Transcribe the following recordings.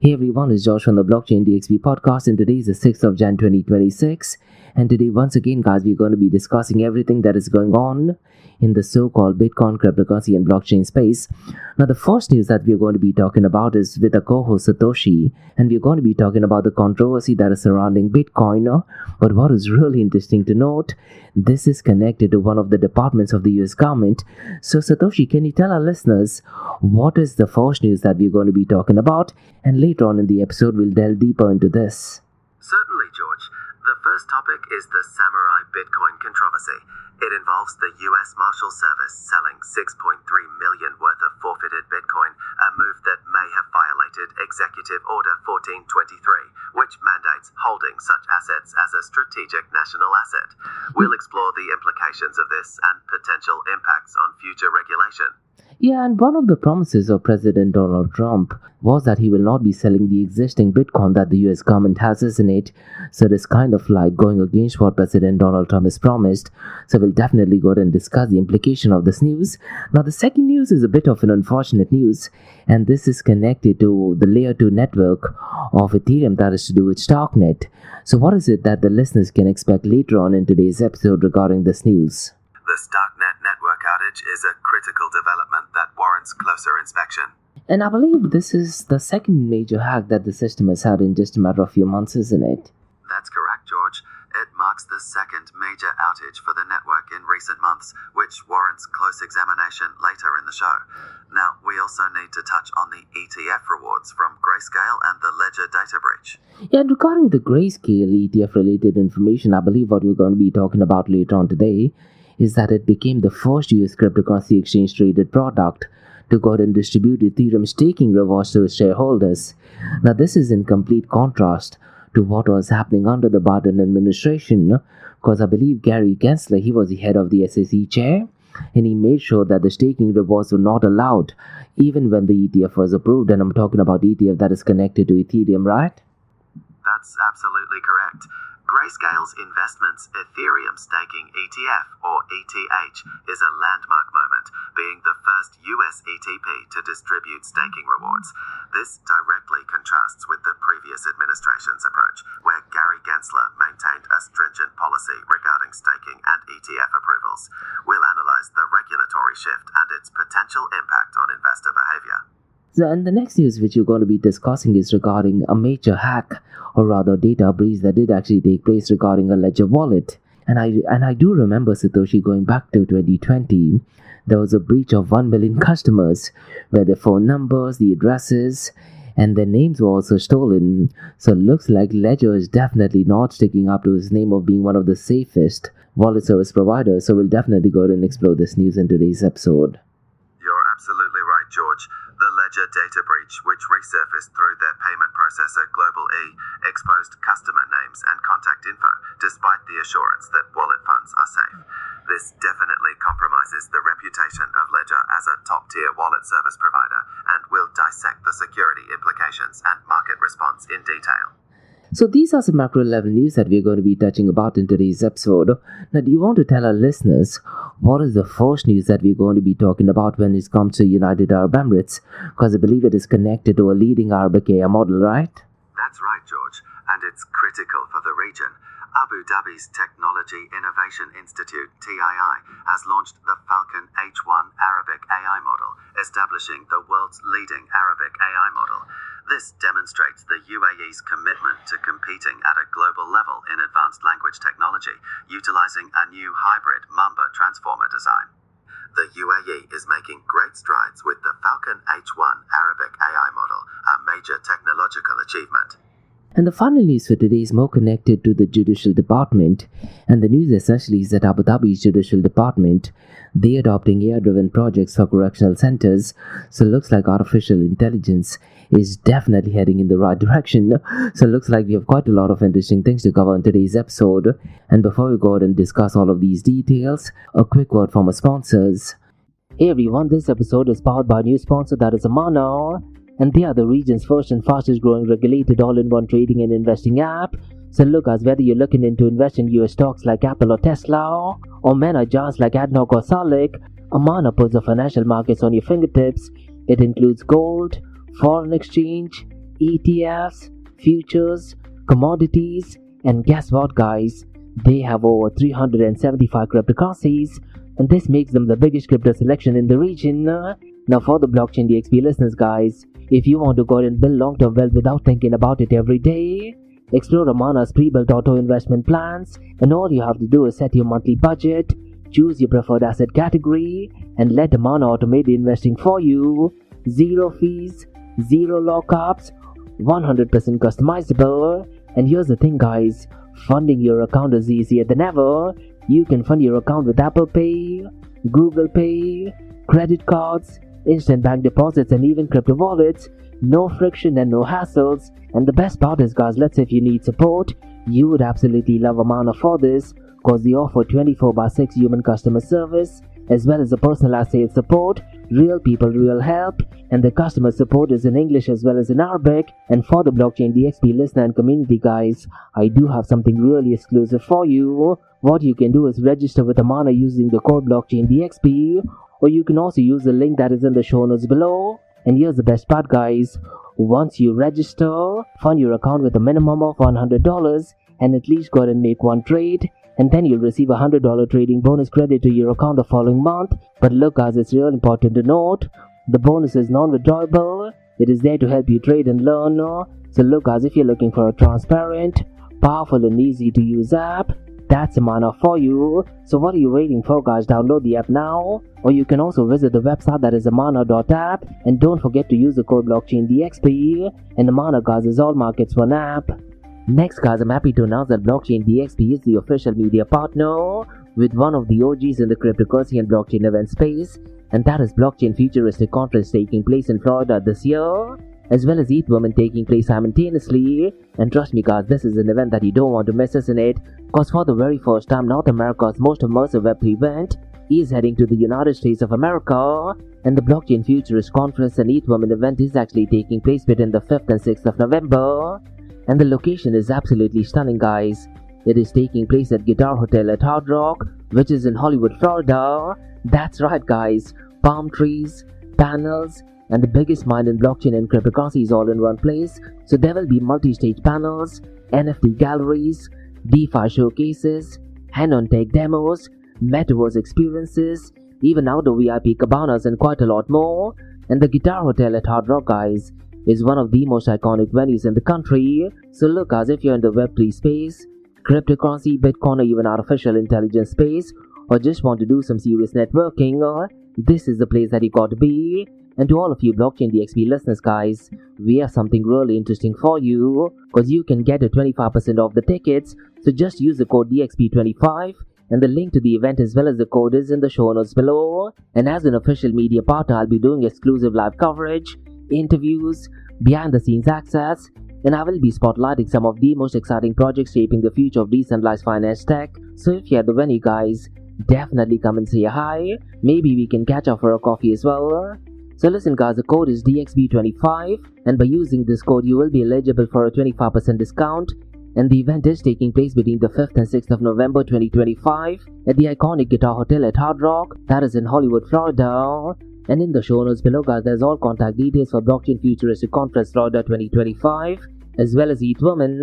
Hey everyone, it's Josh from the Blockchain DXB podcast, and today is the 6th of Jan 2026. And today, once again, guys, we're going to be discussing everything that is going on in the so-called Bitcoin, cryptocurrency, and blockchain space. Now, the first news that we're going to be talking about is with a co-host Satoshi, and we're going to be talking about the controversy that is surrounding Bitcoin. But what is really interesting to note, this is connected to one of the departments of the US government. So, Satoshi, can you tell our listeners what is the first news that we're going to be talking about? And later on in the episode, we'll delve deeper into this. Certainly, George. The first topic is the Samourai Bitcoin controversy. It involves the US Marshal Service selling 6.3 million worth of forfeited Bitcoin, a move that may have violated Executive Order 1423, which mandates holding such assets as a strategic national asset. We'll explore the implications of this and potential impacts on future regulation. Yeah, and one of the promises of President Donald Trump was that he will not be selling the existing Bitcoin that the US government has, isn't it? So it is kind of like going against what President Donald Trump has promised. So we'll definitely go ahead and discuss the implication of this news. Now, the second news is a bit of an unfortunate news, and this is connected to the layer 2 network of Ethereum that is to do with starknet. So what is it that the listeners can expect later on in today's episode regarding this news? The starknet network outage is a critical development that warrants closer inspection. And I believe this is the second major hack that the system has had in just a matter of few months, isn't it? That's correct, George. It marks the second major outage for the network in recent months, which warrants close examination later in the show. Now, we also need to touch on the ETF rewards from Grayscale and the Ledger data breach. Yeah, and regarding the Grayscale ETF-related information, I believe what we're going to be talking about later on today is that it became the first US cryptocurrency exchange-traded product to go ahead and distribute Ethereum staking rewards to its shareholders. Now, this is in complete contrast to what was happening under the Biden administration, because I believe Gary Gensler, he was the head of the SEC chair, and he made sure that the staking rewards were not allowed, even when the ETF was approved. And I'm talking about ETF that is connected to Ethereum, right? That's absolutely correct. Grayscale's Investments Ethereum Staking ETF, or ETH, is a landmark moment, being the first US ETP to distribute staking rewards. This directly contrasts with the previous administration's approach, where Gary Gensler maintained a stringent policy regarding staking and ETF approvals. We'll analyze the regulatory shift and its potential impact on investor behavior. So, and the next news which you're going to be discussing is regarding a major hack, or rather data breach that did actually take place regarding a Ledger wallet. And I do remember, Satoshi, going back to 2020, there was a breach of 1 million customers where their phone numbers, the addresses, and their names were also stolen. So it looks like Ledger is definitely not sticking up to its name of being one of the safest wallet service providers. So we'll definitely go ahead and explore this news in today's episode. You're absolutely right, George. The Ledger data breach, which resurfaced through their payment processor Global E, exposed customer names and contact info, despite the assurance that wallet funds are safe. This definitely compromises the reputation of Ledger as a top-tier wallet service provider, and we'll dissect the security implications and market response in detail. So these are some macro level news that we're going to be touching about in today's episode. Now, do you want to tell our listeners what is the first news that we're going to be talking about when it comes to United Arab Emirates? Because I believe it is connected to a leading Arabic AI model, right? That's right, George, and it's critical for the region. Abu Dhabi's Technology Innovation Institute, TII, has launched the Falcon H1 Arabic AI model, establishing the world's leading Arabic AI model. This demonstrates the UAE's commitment to competing at a global level in advanced language technology, utilizing a new hybrid Mamba transformer design. The UAE is making great strides with the Falcon H1 Arabic AI model, a major technological achievement. And the final news for today is more connected to the judicial department. And the news essentially is that Abu Dhabi's judicial department, they're adopting AI-driven projects for correctional centers. So it looks like artificial intelligence is definitely heading in the right direction. So it looks like we have quite a lot of interesting things to cover in today's episode. And before we go ahead and discuss all of these details, a quick word from our sponsors. Hey everyone, this episode is powered by a new sponsor, that is Amana. And they are the region's first and fastest growing regulated all-in-one trading and investing app. So look, guys, whether you're looking into investing in US stocks like Apple or Tesla, or mega giants like ADNOC or Salik, Amana puts the financial markets on your fingertips. It includes gold, foreign exchange, ETFs, futures, commodities, and guess what, guys? They have over 375 cryptocurrencies, and this makes them the biggest crypto selection in the region. Now, for the blockchain DXB listeners, guys, if you want to go and build long-term wealth without thinking about it every day, explore Amana's pre-built auto investment plans, and all you have to do is set your monthly budget, choose your preferred asset category, and let Amana automate the investing for you. Zero fees, zero lockups, 100% customizable. And here's the thing, guys, funding your account is easier than ever. You can fund your account with Apple Pay, Google Pay, credit cards, instant bank deposits, and even crypto wallets. No friction and no hassles. And the best part is, guys, let's say if you need support, you would absolutely love Amana for this, because they offer 24/6 human customer service, as well as a personalized sales support, real people, real help, and the customer support is in English as well as in Arabic. And for the blockchain DXB listener and community, guys, I do have something really exclusive for you. What you can do is register with Amana using the code blockchain DXB, or you can also use the link that is in the show notes below. And here's the best part, guys. Once you register, fund your account with a minimum of $100 and at least go ahead and make one trade, and then you'll receive a $100 trading bonus credit to your account the following month. But look, guys, it's real important to note, the bonus is non-withdrawable. It is there to help you trade and learn. So look, guys, if you're looking for a transparent, powerful and easy to use app, that's Amana for you. So what are you waiting for, guys? Download the app now, or you can also visit the website that is amana.app, and don't forget to use the code blockchain DXB. And Amana, guys, is all markets one app. Next, guys, I'm happy to announce that blockchain DXB is the official media partner with one of the OGs in the cryptocurrency and blockchain event space, and that is Blockchain Futuristic Conference taking place in Florida this year, as well as ETH Women taking place simultaneously. And trust me, guys, this is an event that you don't want to miss, isn't it? Because for the very first time, North America's most immersive Web3 event is heading to the United States of America, and the Blockchain Futurist Conference and ETH Women event is actually taking place between the 5th and 6th of November. And the location is absolutely stunning, guys. It is taking place at Guitar Hotel at Hard Rock, which is in Hollywood, Florida. That's right, guys. Palm trees, panels, and the biggest mind in blockchain and cryptocurrency is all in one place. So there will be multi-stage panels, NFT galleries, DeFi showcases, hand-on tech demos, metaverse experiences, even outdoor VIP cabanas, and quite a lot more. And the Guitar Hotel at Hard Rock, guys, is one of the most iconic venues in the country. So look, guys, if you're in the Web3 space, cryptocurrency, Bitcoin, or even artificial intelligence space, or just want to do some serious networking, this is the place that you got to be. And to all of you blockchain DXB listeners, guys, we have something really interesting for you, because you can get a 25% off the tickets. So just use the code DXB25, and the link to the event as well as the code is in the show notes below. And as an official media partner, I'll be doing exclusive live coverage, interviews, behind the scenes access, and I will be spotlighting some of the most exciting projects shaping the future of decentralized finance tech. So if you're at the venue, guys, definitely come and say hi. Maybe we can catch up for a coffee as well. So listen, guys, the code is DXB25, and by using this code you will be eligible for a 25% discount. And the event is taking place between the 5th and 6th of November 2025 at the iconic Guitar Hotel at Hard Rock, that is in Hollywood, Florida. And in the show notes below, guys, there's all contact details for Blockchain Futuristic Conference Florida 2025, as well as ETH Women.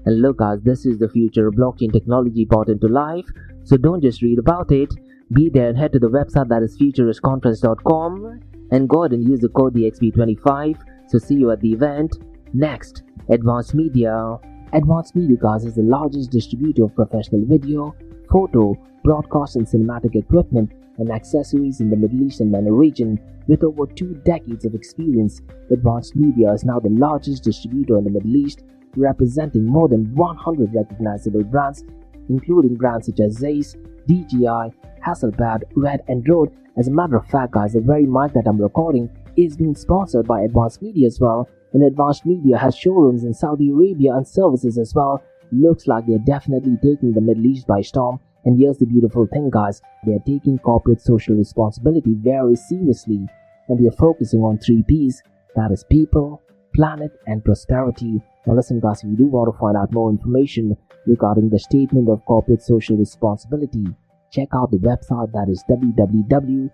And look, guys, this is the future of blockchain technology brought into life. So don't just read about it. Be there and head to the website that is futuristconference.com and go ahead and use the code DXB25. So see you at the event. Next, Advanced Media. Advanced Media, guys, is the largest distributor of professional video, photo, broadcast and cinematic equipment and accessories in the Middle East and MENA region. With over 2 decades of experience, Advanced Media is now the largest distributor in the Middle East, representing more than 100 recognizable brands, including brands such as Zeiss, DJI, Hasselblad, Red and Rode. As a matter of fact, guys, the very mic that I'm recording is being sponsored by Advanced Media as well, and Advanced Media has showrooms in Saudi Arabia and services as well. Looks like they're definitely taking the Middle East by storm. And here's the beautiful thing, guys, they're taking corporate social responsibility very seriously, and they're focusing on 3 P's, that is people, planet and prosperity. Now listen, guys, if you do want to find out more information regarding the statement of corporate social responsibility, check out the website that is www.ant.tv.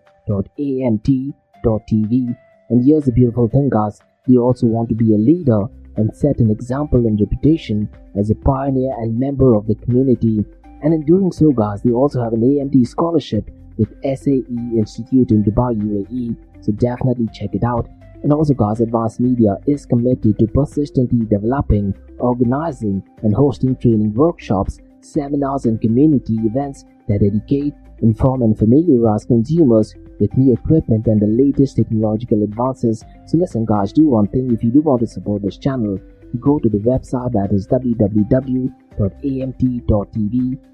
And here's the beautiful thing, guys, They also want to be a leader and set an example and reputation as a pioneer and member of the community. And in doing so, guys, they also have an AMD scholarship with SAE Institute in Dubai, UAE. So definitely check it out. And also, guys, Advanced Media is committed to persistently developing, organizing, and hosting training workshops, seminars, and community events that educate, inform, and familiarize consumers with new equipment and the latest technological advances. So listen, guys, do one thing. If you do want to support this channel, go to the website, that is www.amt.tv,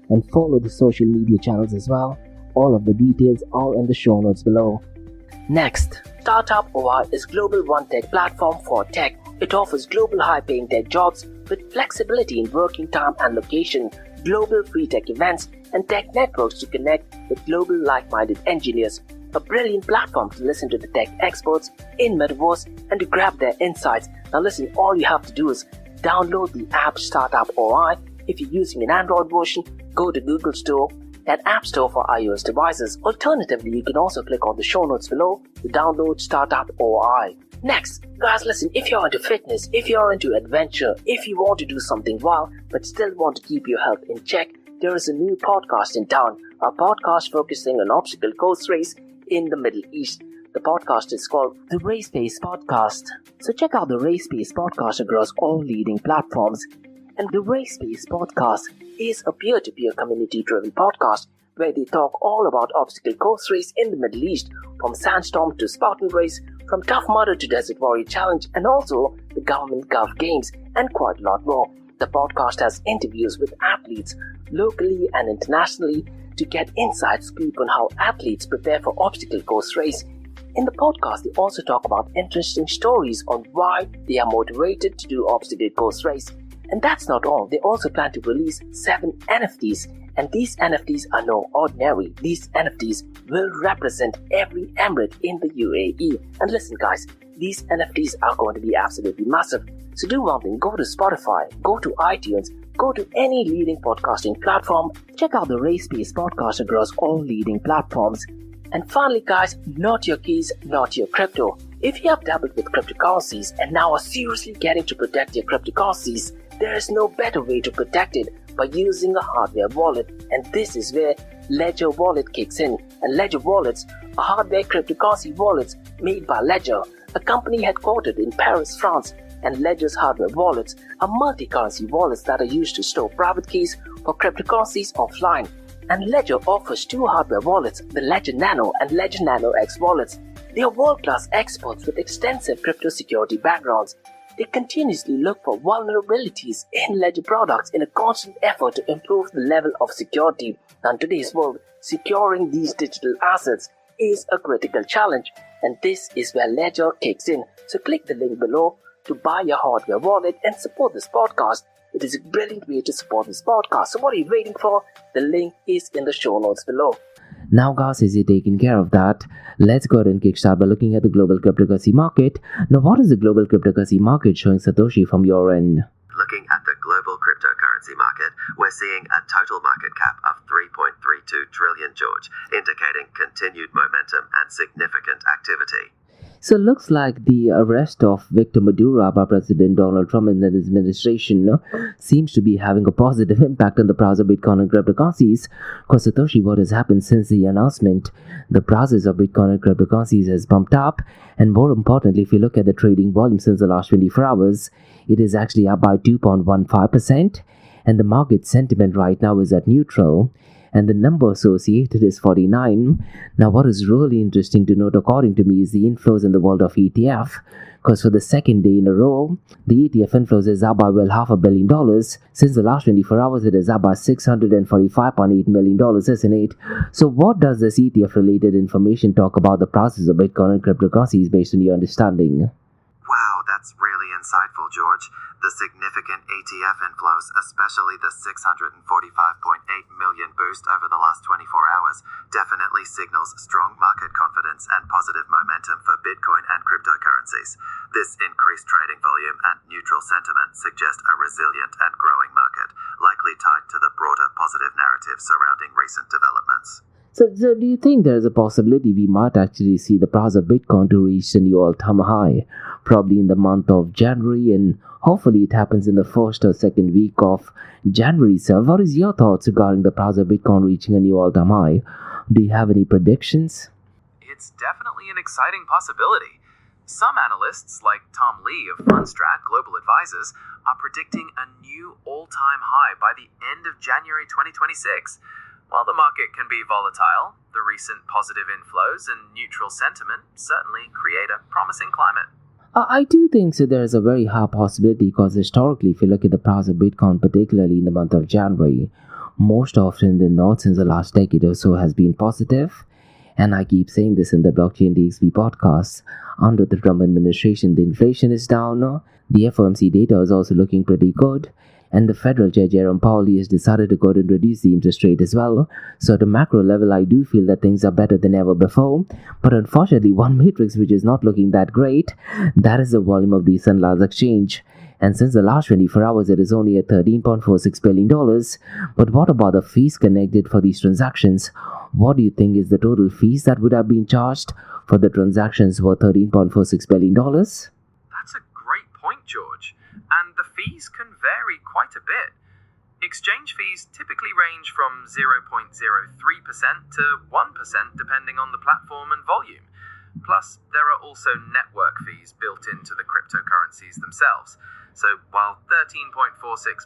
and follow the social media channels as well. All of the details are in the show notes below. Next, Startup OI is global one-tech platform for tech. It offers global high-paying tech jobs with flexibility in working time and location, global free tech events, and tech networks to connect with global like-minded engineers. A brilliant platform to listen to the tech experts in Metaverse and to grab their insights. Now listen, all you have to do is download the app Startup OI. If you're using an Android version, go to Google Store and App Store for iOS devices. Alternatively, you can also click on the show notes below to download Startup OI. Next, guys, listen, if you're into fitness, if you're into adventure, if you want to do something wild but still want to keep your health in check, there is a new podcast in town, a podcast focusing on obstacle course race in the Middle East. The podcast is called the Race Pace Podcast. So check out the Race Pace Podcast across all leading platforms. And the Race Pace Podcast is a peer-to-peer community-driven podcast where they talk all about obstacle course race in the Middle East, from Sandstorm to Spartan Race, from Tough Mudder to Desert Warrior Challenge, and also the Government Gulf Games, and quite a lot more. The podcast has interviews with athletes locally and internationally to get inside scoop on how athletes prepare for obstacle course race. In the podcast, they also talk about interesting stories on why they are motivated to do obstacle course race. And that's not all. They also plan to release 7 NFTs. And these NFTs are no ordinary. These NFTs will represent every emirate in the UAE. And listen, guys, these NFTs are going to be absolutely massive. So do one thing, go to Spotify, go to iTunes, go to any leading podcasting platform, check out the Race Pace Podcast across all leading platforms. And finally, guys, not your keys, not your crypto. If you have dabbled with cryptocurrencies and now are seriously getting to protect your cryptocurrencies, there is no better way to protect it by using a hardware wallet. And this is where Ledger Wallet kicks in. And Ledger Wallets are hardware cryptocurrency wallets made by Ledger, a company headquartered in Paris, France. And Ledger's hardware wallets are multi-currency wallets that are used to store private keys for cryptocurrencies offline. And Ledger offers 2 hardware wallets, the Ledger Nano and Ledger Nano X wallets. They are world-class experts with extensive crypto security backgrounds. They continuously look for vulnerabilities in Ledger products in a constant effort to improve the level of security. Now, in today's world, securing these digital assets is a critical challenge, and this is where Ledger kicks in. So click the link below to buy your hardware wallet and support this podcast. It is a brilliant way to support this podcast. So what are you waiting for? The link is in the show notes below. Now, guys, is you taking care of that? Let's go ahead and kickstart by looking at the global cryptocurrency market. Now, what is the global cryptocurrency market showing, Satoshi, from your end? Looking at the global cryptocurrency market, we're seeing a total market cap of 3.32 trillion, George, indicating continued momentum and significant activity. So it looks like the arrest of Victor Maduro by President Donald Trump and his administration seems to be having a positive impact on the price of Bitcoin and cryptocurrencies. Because Satoshi, what has happened since the announcement, the prices of Bitcoin and cryptocurrencies has bumped up. And more importantly, if you look at the trading volume since the last 24 hours, it is actually up by 2.15%. And the market sentiment right now is at neutral. And the number associated is 49. Now, what is really interesting to note, according to me, is the inflows in the world of ETF. Because for the second day in a row, the ETF inflows is up by well $500 million. Since the last 24 hours, it is up by $645.8 million, isn't it? So what does this ETF-related information talk about the prices of Bitcoin and cryptocurrencies based on your understanding? Wow, that's really insightful, George. The significant ETF inflows, especially the 645.8 million boost over the last 24 hours, definitely signals strong market confidence and positive momentum for Bitcoin and cryptocurrencies. This increased trading volume and neutral sentiment suggest a resilient and growing market, likely tied to the broader positive narrative surrounding recent developments. So do you think there is a possibility we might actually see the price of Bitcoin to reach a new all-time high, probably in the month of January, and hopefully it happens in the first or second week of January itself? What is your thoughts regarding the price of Bitcoin reaching a new all-time high? Do you have any predictions? It's definitely an exciting possibility. Some analysts, like Tom Lee of Fundstrat Global Advisors, are predicting a new all-time high by the end of January 2026. While the market can be volatile, the recent positive inflows and neutral sentiment certainly create a promising climate. I do think so. There is a very high possibility because historically, if you look at the price of Bitcoin, particularly in the month of January, most often than not, since the last decade or so, has been positive. And I keep saying this in the Blockchain DXB podcast. Under the Trump administration, the inflation is down. The FOMC data is also looking pretty good. And the Federal Chair Jerome Powell has decided to go ahead and reduce the interest rate as well. So at a macro level, I do feel that things are better than ever before. But unfortunately, one matrix which is not looking that great, that is the volume of decentralized exchange. And since the last 24 hours, it is only at $13.46 billion. But what about the fees connected for these transactions? What do you think is the total fees that would have been charged for the transactions worth $13.46 billion? That's a great point, George. And the fees can vary quite a bit. Exchange fees typically range from 0.03% to 1% depending on the platform and volume. Plus, there are also network fees built into the cryptocurrencies themselves. So while $13.46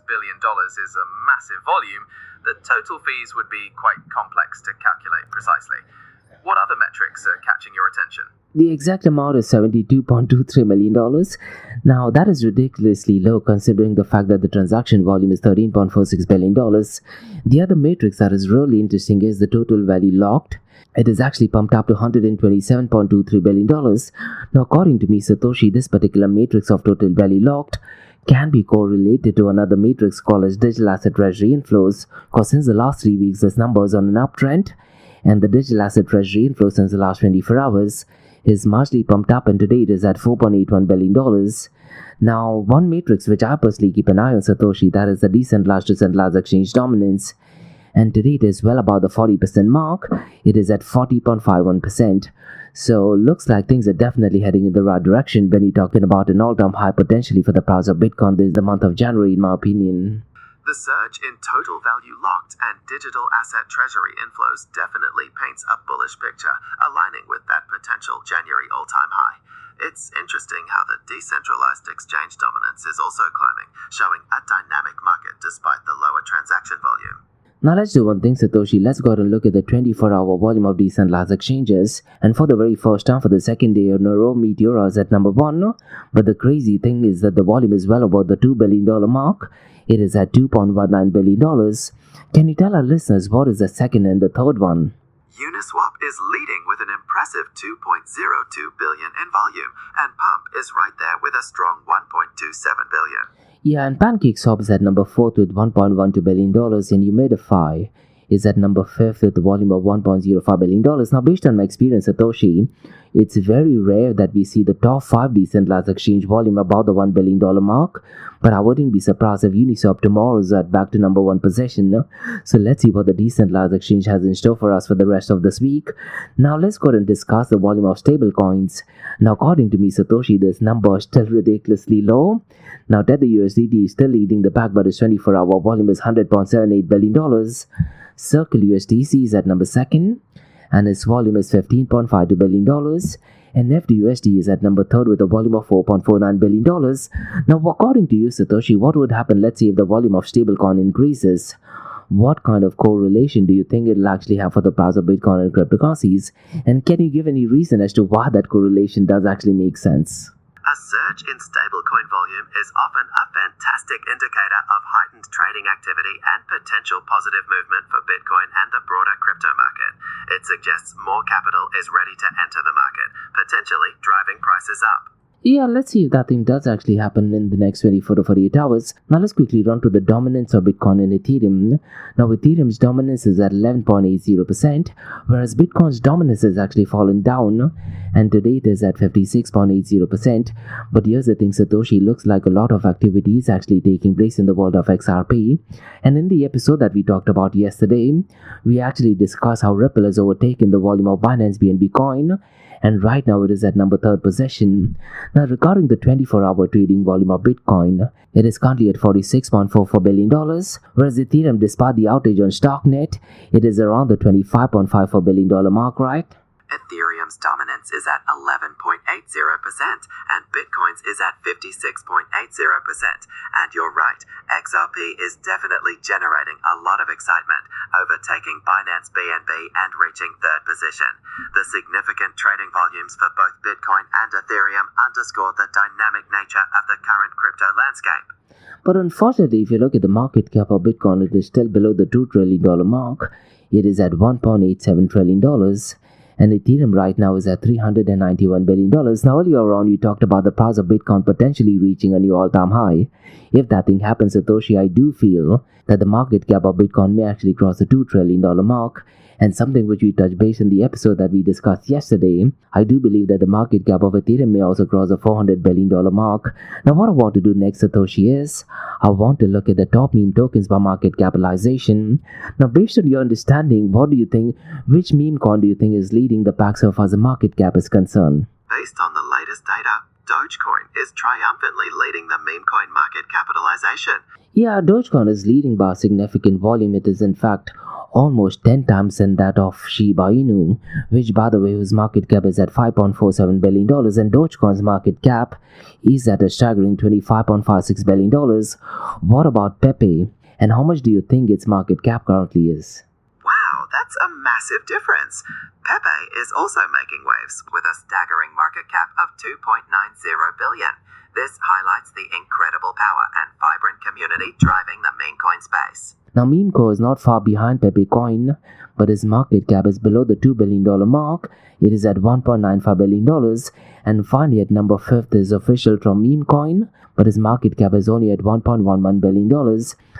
billion is a massive volume, the total fees would be quite complex to calculate precisely. What other metrics are catching your attention? The exact amount is $72.23 million. Now, that is ridiculously low considering the fact that the transaction volume is $13.46 billion. The other matrix that is really interesting is the total value locked. It is actually pumped up to $127.23 billion. Now, according to me, Satoshi, this particular matrix of total value locked can be correlated to another matrix called as digital asset treasury inflows, because since the last 3 weeks, this number is on an uptrend, and the digital asset treasury inflow since the last 24 hours is marginally pumped up, and today it is at $4.81 billion. Now, one matrix which I personally keep an eye on, Satoshi, that is the decentralized to centralized exchange dominance. And today it is well above the 40% mark. It is at 40.51%. So looks like things are definitely heading in the right direction when you're talking about an all-time high potentially for the price of Bitcoin this the month of January, in my opinion. The surge in total value locked and digital asset treasury inflows definitely paints a bullish picture, aligning with that potential January all-time high. It's interesting how the decentralized exchange dominance is also climbing, showing a dynamic market despite the lower transaction volume. Now let's do one thing, Satoshi. Let's go ahead and look at the 24-hour volume of decentralized exchanges. And for the very first time, for the second day in a row, Meteora is at number 1. But the crazy thing is that the volume is well above the $2 billion mark. It is at $2.19 billion. Can you tell our listeners what is the second and the third one? Uniswap is leading with an impressive $2.02 billion in volume, and Pump is right there with a strong $1.27 billion. Yeah, and PancakeSwap is at number 4th with $1.12 billion, and Umidify is at number 5th with a volume of $1.05 billion. Now, based on my experience, Satoshi, it's very rare that we see the top 5 decentralized exchange volume above the $1 billion mark, but I wouldn't be surprised if Uniswap tomorrow is at back to number 1 position. No? So let's see what the decentralized exchange has in store for us for the rest of this week. Now let's go ahead and discuss the volume of stablecoins. Now, according to me, Satoshi, this number is still ridiculously low. Now, Tether USDT is still leading the pack, but its 24-hour volume is $100.78 billion. Circle USDC is at number 2nd, and its volume is $15.52 billion. And FDUSD is at number 3rd with a volume of $4.49 billion. Now, according to you, Satoshi, what would happen, let's say, if the volume of stablecoin increases? What kind of correlation do you think it will actually have for the price of Bitcoin and cryptocurrencies? And can you give any reason as to why that correlation does actually make sense? A surge in stablecoin volume is often a fantastic indicator of heightened trading activity and potential positive movement for Bitcoin and the broader crypto market. It suggests more capital is ready to enter the market, potentially driving prices up. Yeah, let's see if that thing does actually happen in the next 24 to 48 hours. Now let's quickly run to the dominance of Bitcoin and Ethereum. Now Ethereum's dominance is at 11.80%, whereas Bitcoin's dominance has actually fallen down, and today it is at 56.80%. But here's the thing, Satoshi, looks like a lot of activity is actually taking place in the world of XRP. And in the episode that we talked about yesterday, we actually discussed how Ripple has overtaken the volume of Binance BNB coin, and right now it is at number 3rd position. Now regarding the 24-hour trading volume of Bitcoin, it is currently at $46.44 billion, whereas Ethereum, despite the outage on starknet, it is around the $25.54 billion mark, right? Ethereum's dominance is at 11.80% and Bitcoin's is at 56.80%. And you're right, XRP is definitely generating a lot of excitement, overtaking Binance BNB and reaching 3rd position. The significant trading volumes for both Bitcoin and Ethereum underscore the dynamic nature of the current crypto landscape. But unfortunately, if you look at the market cap of Bitcoin, it is still below the $2 trillion mark. It is at $1.87 trillion. And Ethereum right now is at $391 billion. Now earlier on, we talked about the price of Bitcoin potentially reaching a new all-time high. If that thing happens, Satoshi, I do feel that the market cap of Bitcoin may actually cross the $2 trillion mark. And something which we touched base in the episode that we discussed yesterday, I do believe that the market cap of Ethereum may also cross the $400 billion mark. Now what I want to do next, Satoshi, is I want to look at the top meme tokens by market capitalization. Now based on your understanding, what do you think, which meme coin do you think is leading the pack so far as the market cap is concerned? Based on the latest data, Dogecoin is triumphantly leading the meme coin market capitalization. Yeah, Dogecoin is leading by a significant volume. It is in fact almost 10 times than that of Shiba Inu, which by the way whose market cap is at $5.47 billion, and Dogecoin's market cap is at a staggering $25.56 billion. What about Pepe, and how much do you think its market cap currently is? Wow, that's a massive difference. Pepe is also making waves with a staggering market cap of $2.90 billion. This highlights the incredible power and vibrant community driving the meme coin space. Now Memeco is not far behind Pepe Coin, but its market cap is below the $2 billion mark. It is at $1.95 billion. And finally at number 5th is Official from Memecoin, but its market cap is only at $1.11 billion.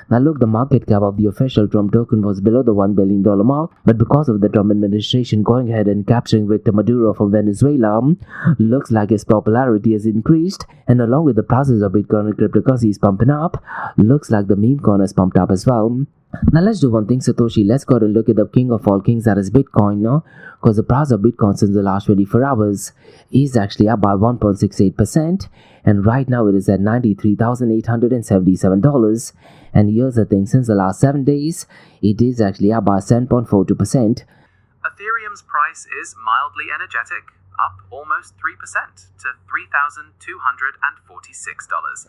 Now look, the market cap of the Official Trump token was below the $1 billion mark, but because of the Trump administration going ahead and capturing Victor Maduro from Venezuela, looks like his popularity has increased, and along with the prices of Bitcoin and cryptocurrencies pumping up, looks like the meme coin has pumped up as well. Now let's do one thing, Satoshi. Let's go and look at the king of all kings, that is Bitcoin, no? Because the price of Bitcoin since the last 24 hours is actually up by 1.68%, and right now it is at $93,877. And here's the thing, since the last 7 days, it is actually up by 7.42%. Ethereum's price is mildly energetic, up almost 3% to $3,246.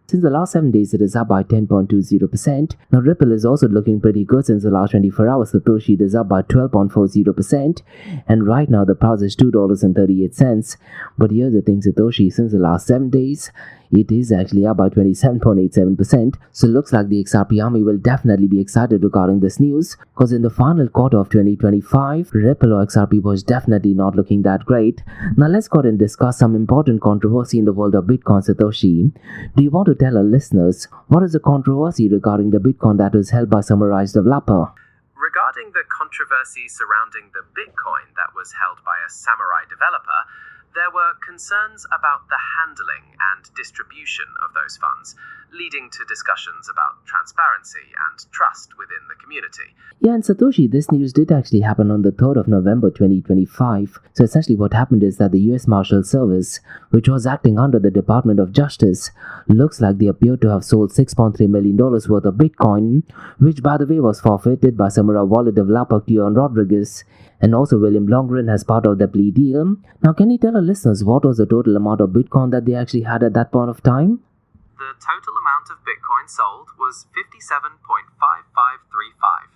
Since the last 7 days, it is up by 10.20%. Now, Ripple is also looking pretty good since the last 24 hours. Satoshi is up by 12.40%. And right now, the price is $2.38. But here's the thing, Satoshi, since the last 7 days, it is actually up by 27.87%. So looks like the XRP army will definitely be excited regarding this news, because in the final quarter of 2025, Ripple or XRP was definitely not looking that great. Now let's go ahead and discuss some important controversy in the world of Bitcoin, Satoshi. Do you want to tell our listeners what is the controversy regarding the Bitcoin that was held by Samourai's developer? Regarding the controversy surrounding the Bitcoin that was held by a Samourai developer, there were concerns about the handling and distribution of those funds, leading to discussions about transparency and trust within the community. Yeah, and Satoshi, this news did actually happen on the 3rd of November 2025. So essentially what happened is that the US Marshal Service, which was acting under the Department of Justice, looks like they appear to have sold $6.3 million worth of Bitcoin, which by the way was forfeited by Samourai wallet developer Keon Rodriguez and also William Longren as part of the plea deal. Now can you tell our listeners what was the total amount of Bitcoin that they actually had at that point of time? The total amount of Bitcoin sold was 57.5535.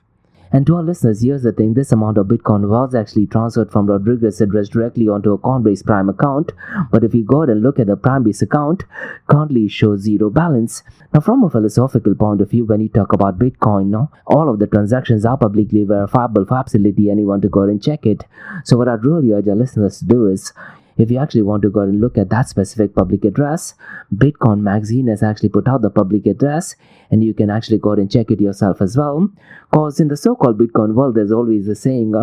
And to our listeners, here's the thing, this amount of Bitcoin was actually transferred from Rodriguez's address directly onto a Coinbase Prime account. But if you go ahead and look at the Primebase account, currently it shows zero balance. Now from a philosophical point of view, when you talk about Bitcoin, all of the transactions are publicly verifiable for absolutely anyone to go ahead and check it. So what I'd really urge our listeners to do is, If you actually want to go and look at that specific public address, Bitcoin Magazine has actually put out the public address, and you can actually go and check it yourself as well. Because in the so-called Bitcoin world, there's always a saying,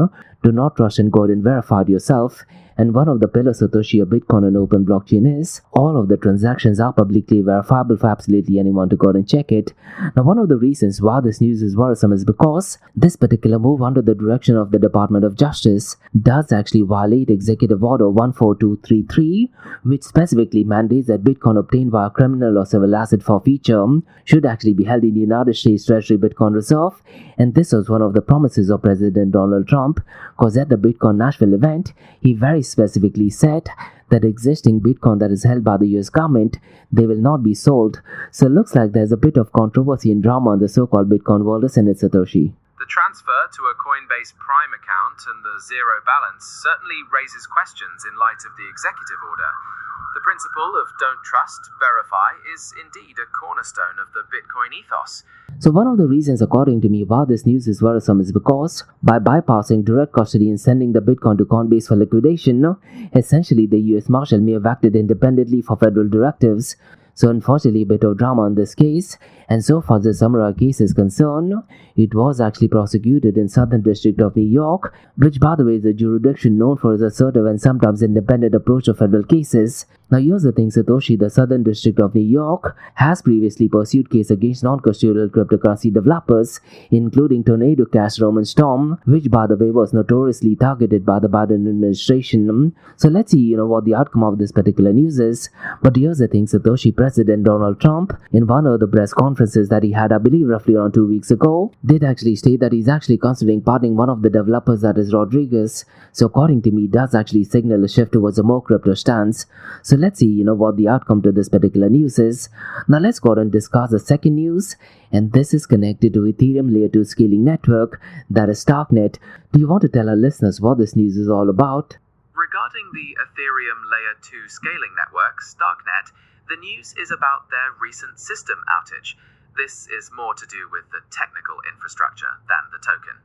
do not rush and go and verify it yourself. And one of the pillars of Satoshi of Bitcoin and open blockchain is all of the transactions are publicly verifiable for absolutely anyone to go and check it. Now, one of the reasons why this news is worrisome is because this particular move under the direction of the Department of Justice does actually violate Executive Order 14233, which specifically mandates that Bitcoin obtained via criminal or civil asset forfeiture should actually be held in the United States Treasury Bitcoin Reserve. And this was one of the promises of President Donald Trump, because at the Bitcoin Nashville event, he very specifically said that existing Bitcoin that is held by the US government, they will not be sold. So it looks like there's a bit of controversy and drama in the so-called Bitcoin world, isn't it, Satoshi? The transfer to a Coinbase Prime account and the zero balance certainly raises questions in light of the executive order. The principle of don't trust, verify is indeed a cornerstone of the Bitcoin ethos. So one of the reasons, according to me, why this news is worrisome is because by bypassing direct custody and sending the Bitcoin to Coinbase for liquidation, essentially the US Marshal may have acted independently for federal directives. So unfortunately, a bit of drama in this case. And so far as the Samourai case is concerned, it was actually prosecuted in Southern District of New York, which by the way is a jurisdiction known for its assertive and sometimes independent approach to federal cases. Now here's the thing, Satoshi, the Southern District of New York has previously pursued case against non-custodial cryptocurrency developers, including Tornado Cash, Roman Storm, which by the way was notoriously targeted by the Biden administration. So let's see, what the outcome of this particular news is. But here's the thing, Satoshi, President Donald Trump, in one of the press conferences that he had, I believe roughly around 2 weeks ago, did actually state that he's actually considering pardoning one of the developers, that is Rodriguez. So according to me, it does actually signal a shift towards a more crypto stance. So let's see, what the outcome to this particular news is. Now let's go and discuss the second news, and this is connected to Ethereum Layer 2 scaling network, that is starknet. Do you want to tell our listeners what this news is all about? Regarding the Ethereum Layer 2 scaling network, starknet, the news is about their recent system outage. This is more to do with the technical infrastructure than the token.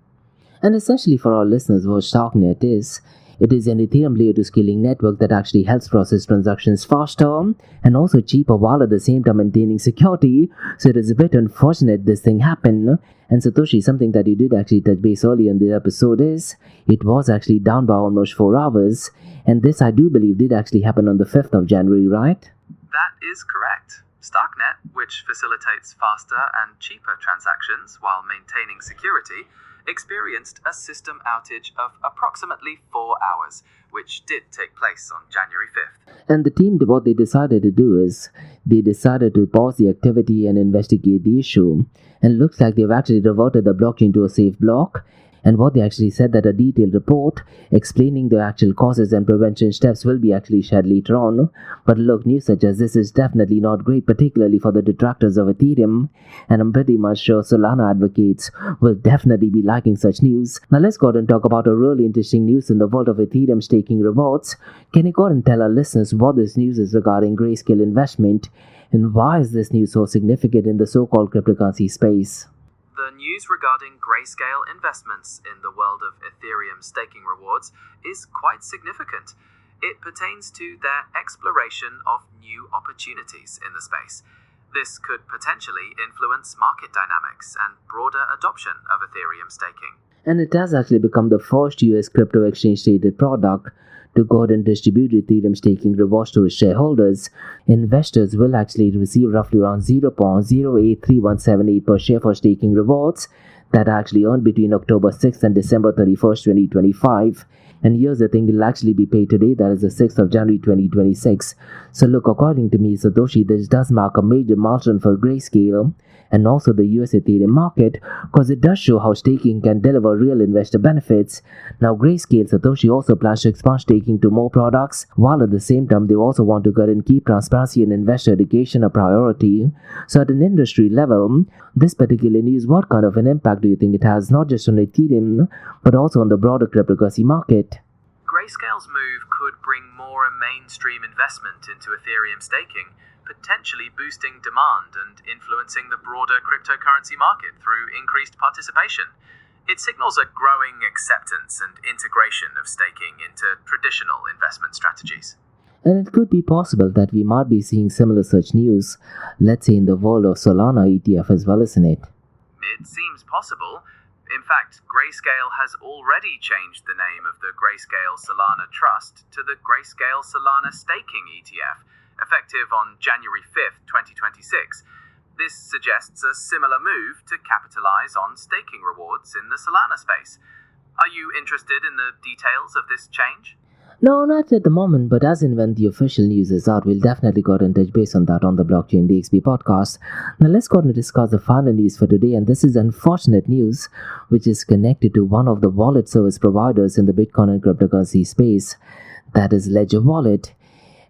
And essentially for our listeners, what starknet is, it is an Ethereum Layer 2 scaling network that actually helps process transactions faster and also cheaper while at the same time maintaining security. So it is a bit unfortunate this thing happened. And Satoshi, something that you did actually touch base earlier in the episode is, it was actually down by almost 4 hours. And this I do believe did actually happen on the 5th of January, right? That is correct. Starknet, which facilitates faster and cheaper transactions while maintaining security, experienced a system outage of approximately 4 hours, which did take place on January 5th. And the team, what they decided to do is, they decided to pause the activity and investigate the issue. And it looks like they've actually reverted the blockchain to a safe block. And what they actually said that a detailed report explaining the actual causes and prevention steps will be actually shared later on. But look, news such as this is definitely not great, particularly for the detractors of Ethereum. And I'm pretty much sure Solana advocates will definitely be liking such news. Now let's go ahead and talk about a really interesting news in the world of Ethereum staking rewards. Can you go ahead and tell our listeners what this news is regarding Grayscale investment? And why is this news so significant in the so-called cryptocurrency space? The news regarding Grayscale investments in the world of Ethereum staking rewards is quite significant. It pertains to their exploration of new opportunities in the space. This could potentially influence market dynamics and broader adoption of Ethereum staking. And it has actually become the first US crypto exchange traded product to go ahead and distribute Ethereum staking rewards to its shareholders. Investors will actually receive roughly around 0.083178 per share for staking rewards that are actually earned between October 6th and December 31st, 2025. And here's the thing, it'll actually be paid today, that is the 6th of January 2026. So look, according to me, Satoshi, this does mark a major milestone for Grayscale and also the US Ethereum market, because it does show how staking can deliver real investor benefits. Now Grayscale, Satoshi also plans to expand staking to more products, while at the same time they also want to go and keep transparency and investor education a priority. So at an industry level, this particular news, what kind of an impact do you think it has, not just on Ethereum, but also on the broader cryptocurrency market? Grayscale's move could bring more mainstream investment into Ethereum staking, potentially boosting demand and influencing the broader cryptocurrency market through increased participation. It signals a growing acceptance and integration of staking into traditional investment strategies. And it could be possible that we might be seeing similar such news, let's say in the world of Solana ETF as well, isn't it? It seems possible. In fact, Grayscale has already changed the name of the Grayscale Solana Trust to the Grayscale Solana Staking ETF, effective on January 5th, 2026. This suggests a similar move to capitalize on staking rewards in the Solana space. Are you interested in the details of this change? No, not at the moment, but as and when the official news is out, we'll definitely go and touch base on that on the Blockchain DXB podcast. Now let's go and discuss the final news for today, and this is unfortunate news which is connected to one of the wallet service providers in the Bitcoin and cryptocurrency space, that is Ledger Wallet,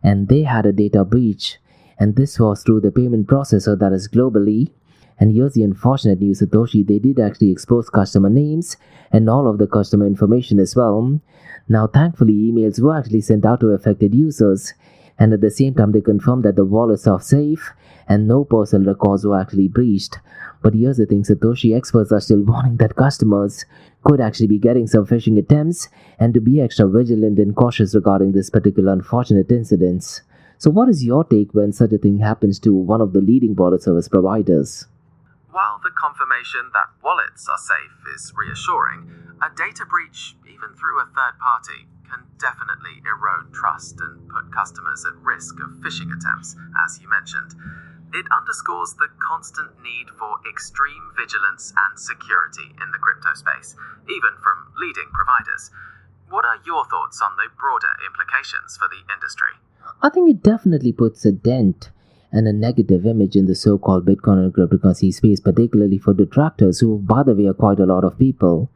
and they had a data breach, and this was through the payment processor that is globally. And here's the unfortunate news, Satoshi, they did actually expose customer names and all of the customer information as well. Now, thankfully, emails were actually sent out to affected users, and at the same time, they confirmed that the wallets are safe and no personal records were actually breached. But here's the thing, Satoshi experts are still warning that customers could actually be getting some phishing attempts and to be extra vigilant and cautious regarding this particular unfortunate incidents. So what is your take when such a thing happens to one of the leading wallet service providers? While the confirmation that wallets are safe is reassuring, a data breach, even through a third party, can definitely erode trust and put customers at risk of phishing attempts, as you mentioned. It underscores the constant need for extreme vigilance and security in the crypto space, even from leading providers. What are your thoughts on the broader implications for the industry? I think it definitely puts a dent and a negative image in the so-called Bitcoin and cryptocurrency space, particularly for detractors who, by the way, are quite a lot of people.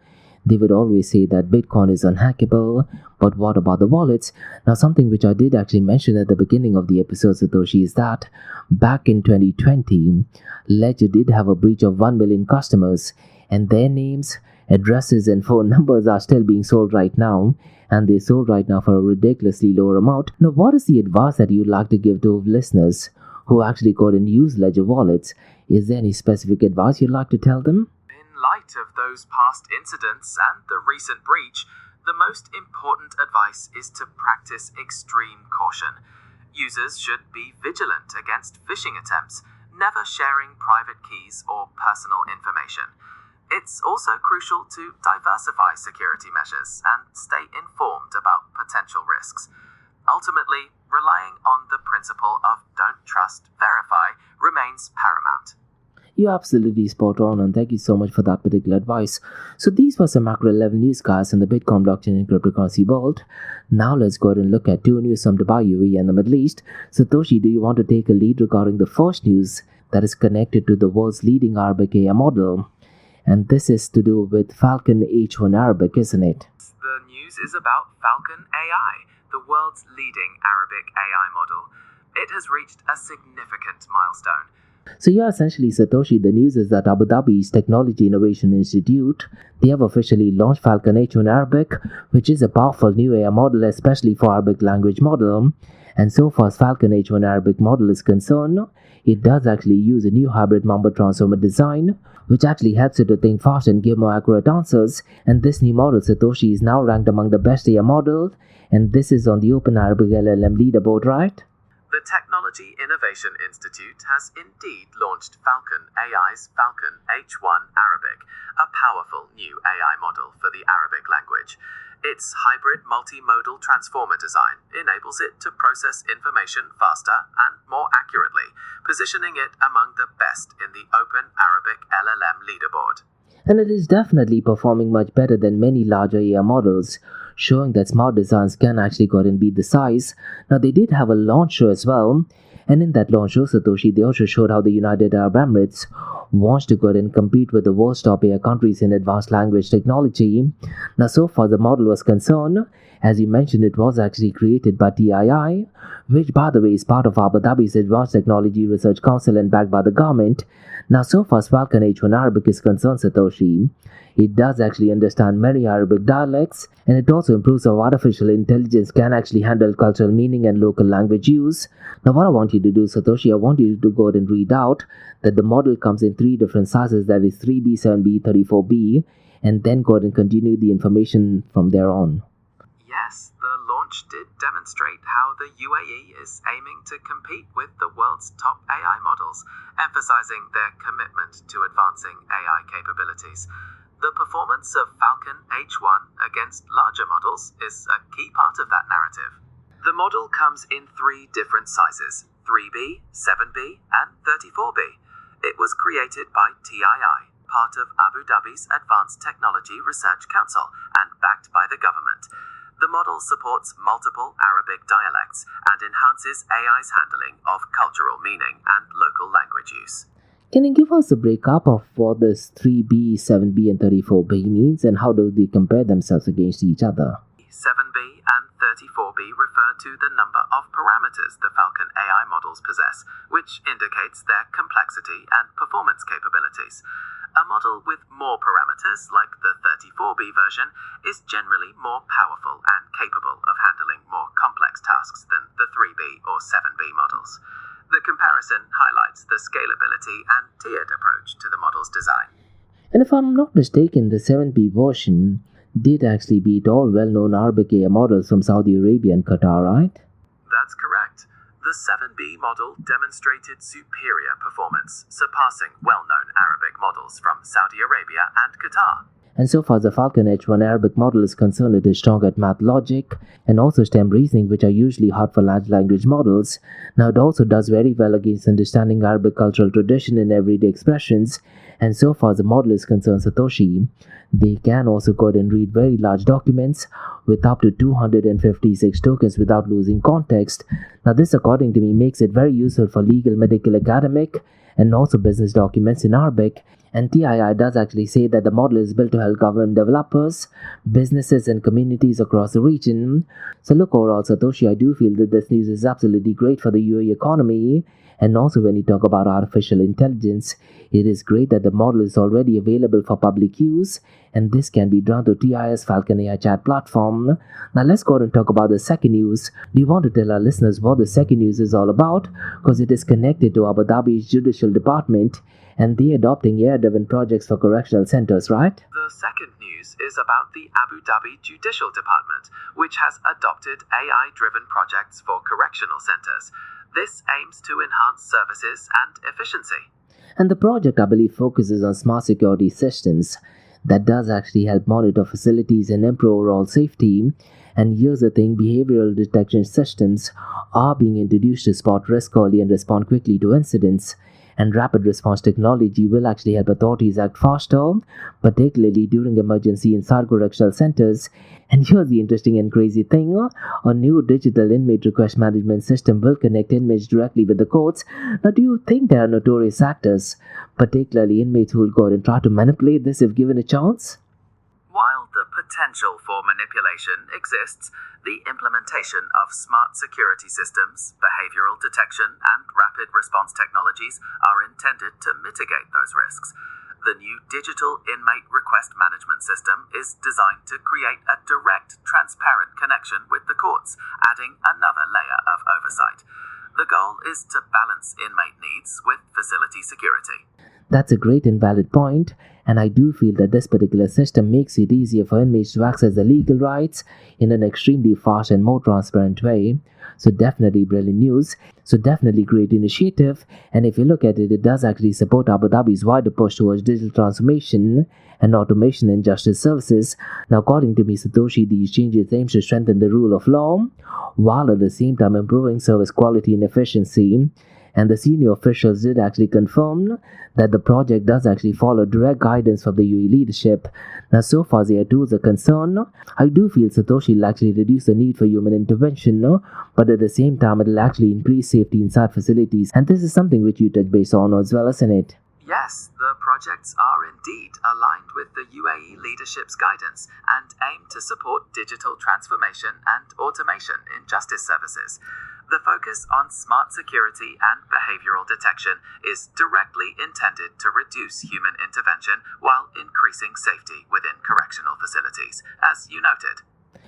They would always say that Bitcoin is unhackable, but what about the wallets? Now, something which I did actually mention at the beginning of the episode, Satoshi, is that back in 2020, Ledger did have a breach of 1 million customers, and their names, addresses, and phone numbers are still being sold right now, and they're sold right now for a ridiculously lower amount. Now, what is the advice that you'd like to give to listeners who actually go and use Ledger wallets? Is there any specific advice you'd like to tell them? In light of those past incidents and the recent breach, the most important advice is to practice extreme caution. Users should be vigilant against phishing attempts, never sharing private keys or personal information. It's also crucial to diversify security measures and stay informed about potential risks. Ultimately, relying on the principle of don't trust, verify remains paramount. You're absolutely spot on, and thank you so much for that particular advice. So these were some macro level news, guys, in the Bitcoin, blockchain, and cryptocurrency world. Now let's go ahead and look at two news from Dubai, UAE, and the Middle East. Satoshi, do you want to take a lead regarding the first news that is connected to the world's leading Arabic AI model? And this is to do with Falcon H1 Arabic, isn't it? The news is about Falcon AI, the world's leading Arabic AI model. It has reached a significant milestone. So yeah, essentially, Satoshi, the news is that Abu Dhabi's Technology Innovation Institute, they have officially launched Falcon H1 Arabic, which is a powerful new AI model, especially for Arabic language model. And so far as Falcon H1 Arabic model is concerned, it does actually use a new hybrid number transformer design, which actually helps it to think fast and give more accurate answers. And this new model, Satoshi, is now ranked among the best AI models, and this is on the Open Arabic LLM leaderboard, right? The Technology Innovation Institute has indeed launched Falcon AI's Falcon H1 Arabic, a powerful new AI model for the Arabic language. Its hybrid multimodal transformer design enables it to process information faster and more accurately, positioning it among the best in the Open Arabic LLM leaderboard. And it is definitely performing much better than many larger AI models, showing that smart designs can actually go ahead and beat the size. Now, they did have a launch show as well, and in that launch show, Satoshi, they also showed how the United Arab Emirates wants to go ahead and compete with the world's top AI countries in advanced language technology. Now, so far the model was concerned, as you mentioned, it was actually created by TII, which by the way is part of Abu Dhabi's Advanced Technology Research Council and backed by the government. Now, so far as Falcon H1 Arabic is concerned, Satoshi, it does actually understand many Arabic dialects, and it also improves how artificial intelligence can actually handle cultural meaning and local language use. Now, what I want you to do, Satoshi, I want you to go ahead and read out that the model comes in 3 different sizes, that is 3B, 7B, 34B, and then go ahead and continue the information from there on. Yes, the launch did demonstrate how the UAE is aiming to compete with the world's top AI models, emphasizing their commitment to advancing AI capabilities. The performance of Falcon H1 against larger models is a key part of that narrative. The model comes in 3 different sizes: 3B, 7B, and 34B. It was created by TII, part of Abu Dhabi's Advanced Technology Research Council, and backed by the government. The model supports multiple Arabic dialects and enhances AI's handling of cultural meaning and local language use. Can you give us a breakup of what this 3B, 7B, and 34B means, and how do they compare themselves against each other? 7B and 34B refer to the number of parameters the Falcon AI models possess, which indicates their complexity and performance capabilities. A model with more parameters, like the 34B version, is generally more powerful and capable of handling more complex tasks than the 3B or 7B models. The comparison highlights the scalability and tiered approach to the model's design. And if I'm not mistaken, the 7B version did actually beat all well-known Arabic AI models from Saudi Arabia and Qatar, right? That's correct. The 7B model demonstrated superior performance, surpassing well-known Arabic models from Saudi Arabia and Qatar. And so far as the Falcon H1 Arabic model is concerned, it is strong at math logic and also STEM reasoning, which are usually hard for large language models. Now it also does very well against understanding Arabic cultural tradition and everyday expressions. And so far as the model is concerned, Satoshi, they can also go ahead and read very large documents with up to 256 tokens without losing context. Now this, according to me, makes it very useful for legal, medical, academic, and also business documents in Arabic. And TII does actually say that the model is built to help government developers, businesses, and communities across the region. So look, overall, Satoshi, I do feel that this news is absolutely great for the UAE economy. And also when you talk about artificial intelligence, it is great that the model is already available for public use, and this can be done to TI's Falcon AI chat platform. Now let's go ahead and talk about the second news. Do you want to tell our listeners what the second news is all about? Because it is connected to Abu Dhabi's Judicial Department, and they're adopting AI-driven projects for correctional centers, right? The second news is about the Abu Dhabi Judicial Department, which has adopted AI-driven projects for correctional centers. This aims to enhance services and efficiency. And the project, I believe, focuses on smart security systems that does actually help monitor facilities and improve overall safety. And here's the thing, behavioral detection systems are being introduced to spot risk early and respond quickly to incidents. And rapid response technology will actually help authorities act faster, particularly during emergency inside correctional centers. And here's the interesting and crazy thing, a new digital inmate request management system will connect inmates directly with the courts. Now, do you think there are notorious actors, particularly inmates who will go ahead and try to manipulate this if given a chance? While the potential for manipulation exists, the implementation of smart security systems, behavioral detection, and rapid response technologies are intended to mitigate those risks. The new digital inmate request management system is designed to create a direct, transparent connection with the courts, adding another layer of oversight. The goal is to balance inmate needs with facility security. That's a great and valid point, and I do feel that this particular system makes it easier for inmates to access their legal rights in an extremely fast and more transparent way. So definitely brilliant news. So definitely great initiative. And if you look at it, it does actually support Abu Dhabi's wider push towards digital transformation and automation in justice services. Now, according to me, Satoshi, these changes aim to strengthen the rule of law, while at the same time improving service quality and efficiency. And the senior officials did actually confirm that the project does actually follow direct guidance from the UAE leadership. Now, so far as AI tools are concerned, I do feel Satoshi will actually reduce the need for human intervention, but at the same time, it will actually increase safety inside facilities. And this is something which you touch base on as well, isn't it? Yes, the projects are indeed aligned with the UAE leadership's guidance and aim to support digital transformation and automation in justice services. The focus on smart security and behavioral detection is directly intended to reduce human intervention while increasing safety within correctional facilities, as you noted.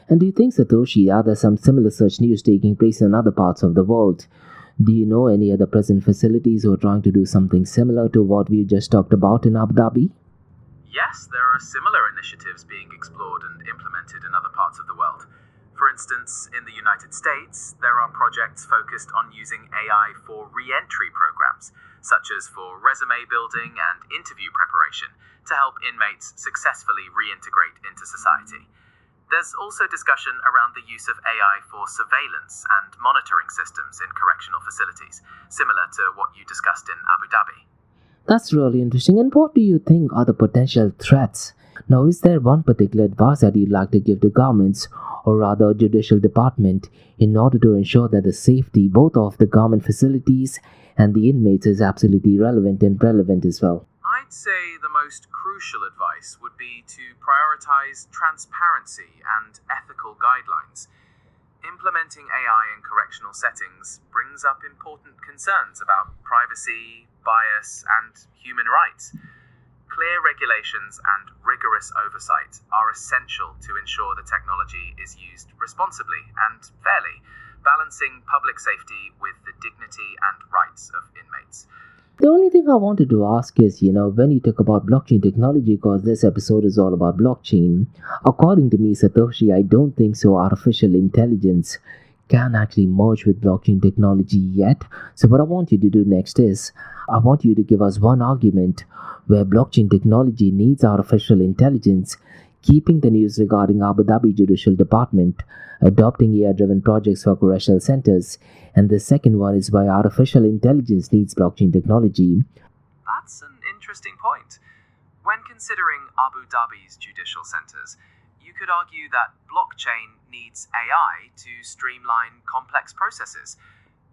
And do you think, Satoshi, are there some similar such news taking place in other parts of the world? Do you know any other present facilities who are trying to do something similar to what we just talked about in Abu Dhabi? yes, there are similar initiatives being explored and implemented in other parts of the world. For instance, in the United States, there are projects focused on using AI for re-entry programs, such as for resume building and interview preparation, to help inmates successfully reintegrate into society. There's also discussion around the use of AI for surveillance and monitoring systems in correctional facilities, similar to what you discussed in Abu Dhabi. That's really interesting. And what do you think are the potential threats? Now, is there one particular advice that you'd like to give to governments, or rather judicial department, in order to ensure that the safety both of the government facilities and the inmates is absolutely relevant and relevant as well? I'd say the most crucial advice would be to prioritize transparency and ethical guidelines. Implementing AI in correctional settings brings up important concerns about privacy, bias, and human rights. Clear regulations and rigorous oversight are essential to ensure the technology is used responsibly and fairly, balancing public safety with the dignity and rights of inmates. The only thing I wanted to ask is, when you talk about blockchain technology, because this episode is all about blockchain, according to me, Satoshi, I don't think so artificial intelligence can actually merge with blockchain technology yet. So what I want you to do next is, I want you to give us one argument where blockchain technology needs artificial intelligence, keeping the news regarding Abu Dhabi Judicial Department adopting AI-driven projects for correctional centers, and the second one is why artificial intelligence needs blockchain technology. That's an interesting point. When considering Abu Dhabi's judicial centers, you could argue that blockchain needs AI to streamline complex processes.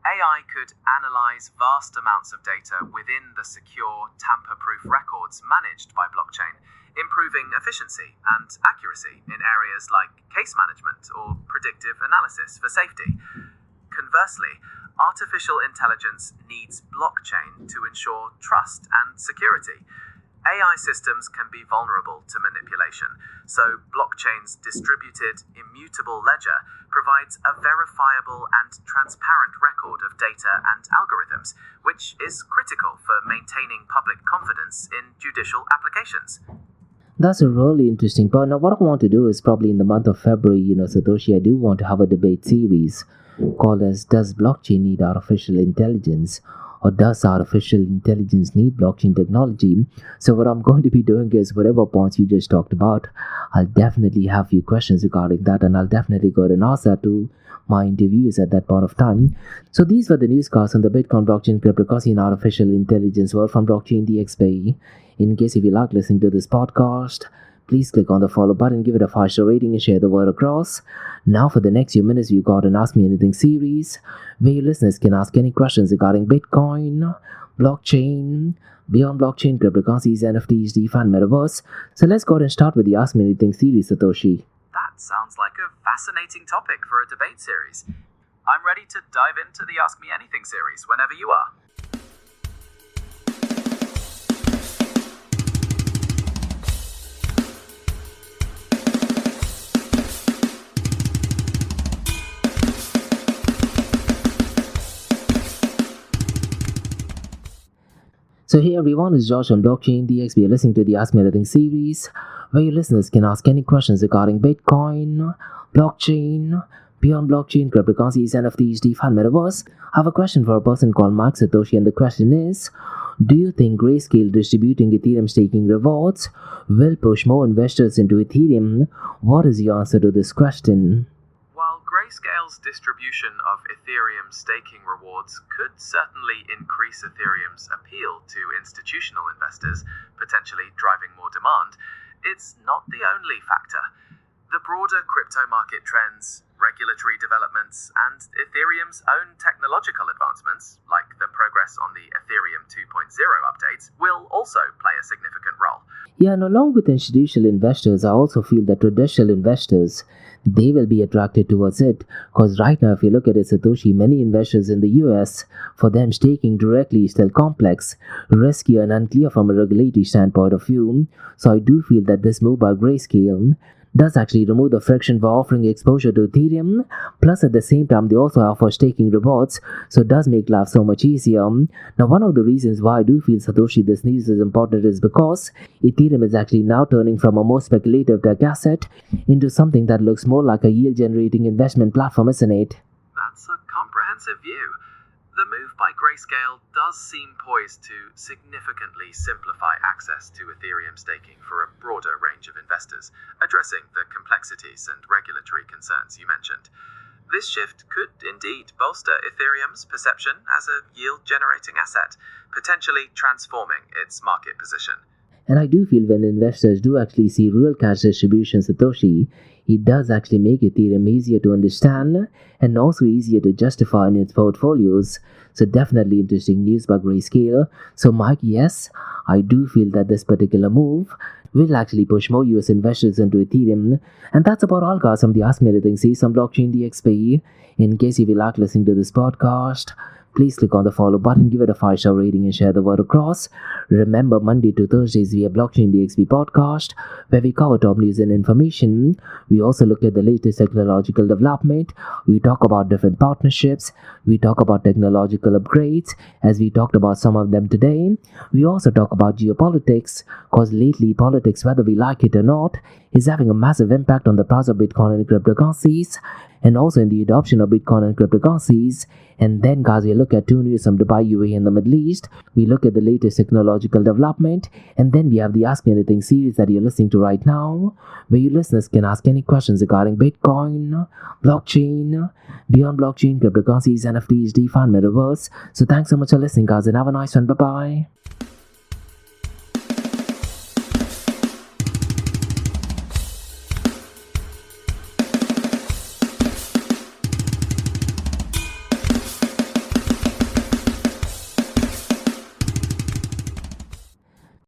AI could analyze vast amounts of data within the secure, tamper-proof records managed by blockchain, improving efficiency and accuracy in areas like case management or predictive analysis for safety. Conversely, artificial intelligence needs blockchain to ensure trust and security. AI systems can be vulnerable to manipulation, so blockchain's distributed, immutable ledger provides a verifiable and transparent record of data and algorithms, which is critical for maintaining public confidence in judicial applications. That's a really interesting part. Now, what I want to do is probably in the month of February, Satoshi, I do want to have a debate series called as Does Blockchain Need Artificial Intelligence? Or does artificial intelligence need blockchain technology? So what I'm going to be doing is whatever points you just talked about, I'll definitely have few questions regarding that, and I'll definitely go ahead and ask that to my interviews at that point of time. So these were the newscasts on the Bitcoin, blockchain, cryptocurrency, and artificial intelligence world from Blockchain DXB. In case if you like listening to this podcast, please click on the follow button, give it a 5-star rating, and share the word across. Now for the next few minutes, you got an Ask Me Anything series, where your listeners can ask any questions regarding Bitcoin, blockchain, beyond blockchain, cryptocurrencies, NFTs, DeFi, and Metaverse. So let's go ahead and start with the Ask Me Anything series, Satoshi. That sounds like a fascinating topic for a debate series. I'm ready to dive into the Ask Me Anything series whenever you are. So hey everyone, it's Josh from Blockchain DXB. You're listening to the Ask Me Anything series, where your listeners can ask any questions regarding Bitcoin, blockchain, beyond blockchain, cryptocurrencies, NFTs, DeFi, and Metaverse. I have a question for a person called Mark Satoshi, and the question is, do you think Grayscale distributing Ethereum staking rewards will push more investors into Ethereum? What is your answer to this question? Grayscale's distribution of Ethereum staking rewards could certainly increase Ethereum's appeal to institutional investors, potentially driving more demand. It's not the only factor. The broader crypto market trends, regulatory developments, and Ethereum's own technological advancements, like the progress on the Ethereum 2.0 updates, will also play a significant role. Yeah, and along with institutional investors, I also feel that traditional investors, they will be attracted towards it, because right now, if you look at it, Satoshi, many investors in the US, for them staking directly is still complex, risky, and unclear from a regulatory standpoint of view. So I do feel that this move by Grayscale does actually remove the friction for offering exposure to Ethereum. Plus, at the same time, they also offer staking rewards, so it does make life so much easier. Now, one of the reasons why I do feel Satoshi this news is important is because Ethereum is actually now turning from a more speculative tech asset into something that looks more like a yield-generating investment platform, isn't it? That's a comprehensive view. The move by Grayscale does seem poised to significantly simplify access to Ethereum staking for a broader range of investors, addressing the complexities and regulatory concerns you mentioned. This shift could indeed bolster Ethereum's perception as a yield-generating asset, potentially transforming its market position. And I do feel when investors do actually see real cash distribution Satoshi, it does actually make Ethereum easier to understand and also easier to justify in its portfolios. So definitely interesting news by Grayscale. So Mike, yes, I do feel that this particular move will actually push more US investors into Ethereum. And that's about all, guys, from the Ask Me Anything series on Blockchain DXB. In case you like listening to this podcast, please click on the follow button, give it a 5-star rating and share the word across. Remember, Monday to Thursdays we have Blockchain DXB podcast, where we cover top news and information. We also look at the latest technological development. We talk about different partnerships. We talk about technological upgrades, as we talked about some of them today. We also talk about geopolitics, because lately politics, whether we like it or not, is having a massive impact on the price of Bitcoin and cryptocurrencies, and also in the adoption of Bitcoin and cryptocurrencies. And then, guys, we look at 2 news from Dubai, UAE and the Middle East. We look at the latest technological development. And then we have the Ask Me Anything series that you're listening to right now, where you listeners can ask any questions regarding Bitcoin, blockchain, beyond blockchain, cryptocurrencies, NFTs, DeFi, and Metaverse. So thanks so much for listening, guys, and have a nice one. Bye-bye.